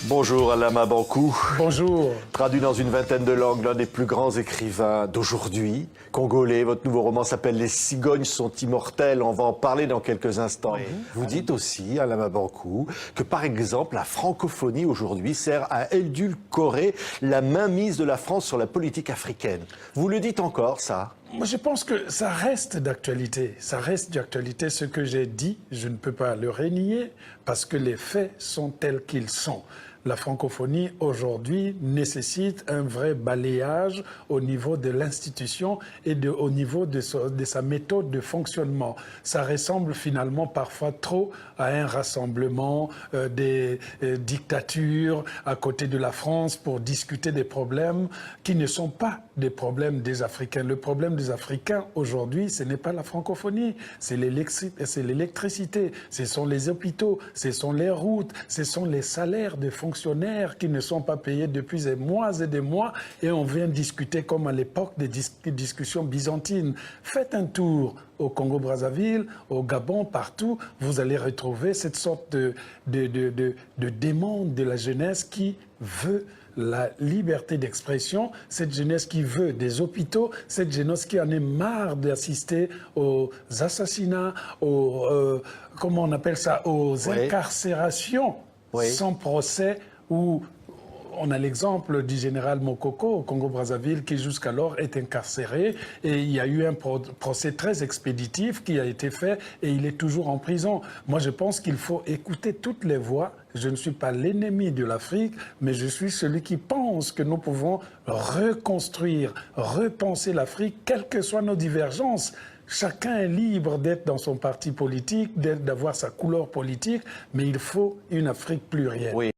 Bonjour Alain Mabankou. Bonjour. Traduit dans une vingtaine de langues, l'un des plus grands écrivains d'aujourd'hui. Congolais, votre nouveau roman s'appelle Les cigognes sont immortelles. On va en parler dans quelques instants. Vous dites aussi, Alain Mabankou, que par exemple, la francophonie aujourd'hui sert à édulcorer la mainmise de la France sur la politique africaine. Vous le dites encore, ça ? Moi, je pense que ça reste d'actualité. Ça reste d'actualité. Ce que j'ai dit, je ne peux pas le renier parce que les faits sont tels qu'ils sont. La francophonie, aujourd'hui, nécessite un vrai balayage au niveau de l'institution et au niveau de sa méthode de fonctionnement. Ça ressemble finalement parfois trop à un rassemblement des dictatures à côté de la France pour discuter des problèmes qui ne sont pas des problèmes des Africains. Le problème des Africains aujourd'hui, ce n'est pas la francophonie, c'est l'électricité, ce sont les hôpitaux, ce sont les routes, ce sont les salaires des fonctionnaires qui ne sont pas payés depuis des mois et on vient discuter comme à l'époque des discussions byzantines. Faites un tour au Congo-Brazzaville, au Gabon, partout, vous allez retrouver cette sorte de démon de la jeunesse qui veut la liberté d'expression, cette jeunesse qui veut des hôpitaux, cette jeunesse qui en est marre d'assister aux assassinats, comment on appelle ça, aux incarcérations sans procès, où on a l'exemple du général Mokoko au Congo-Brazzaville qui jusqu'alors est incarcéré et il y a eu un procès très expéditif qui a été fait et il est toujours en prison. Moi, je pense qu'il faut écouter toutes les voix. Je ne suis pas l'ennemi de l'Afrique, mais je suis celui qui pense que nous pouvons reconstruire, repenser l'Afrique, quelles que soient nos divergences. Chacun est libre d'être dans son parti politique, d'avoir sa couleur politique, mais il faut une Afrique plurielle.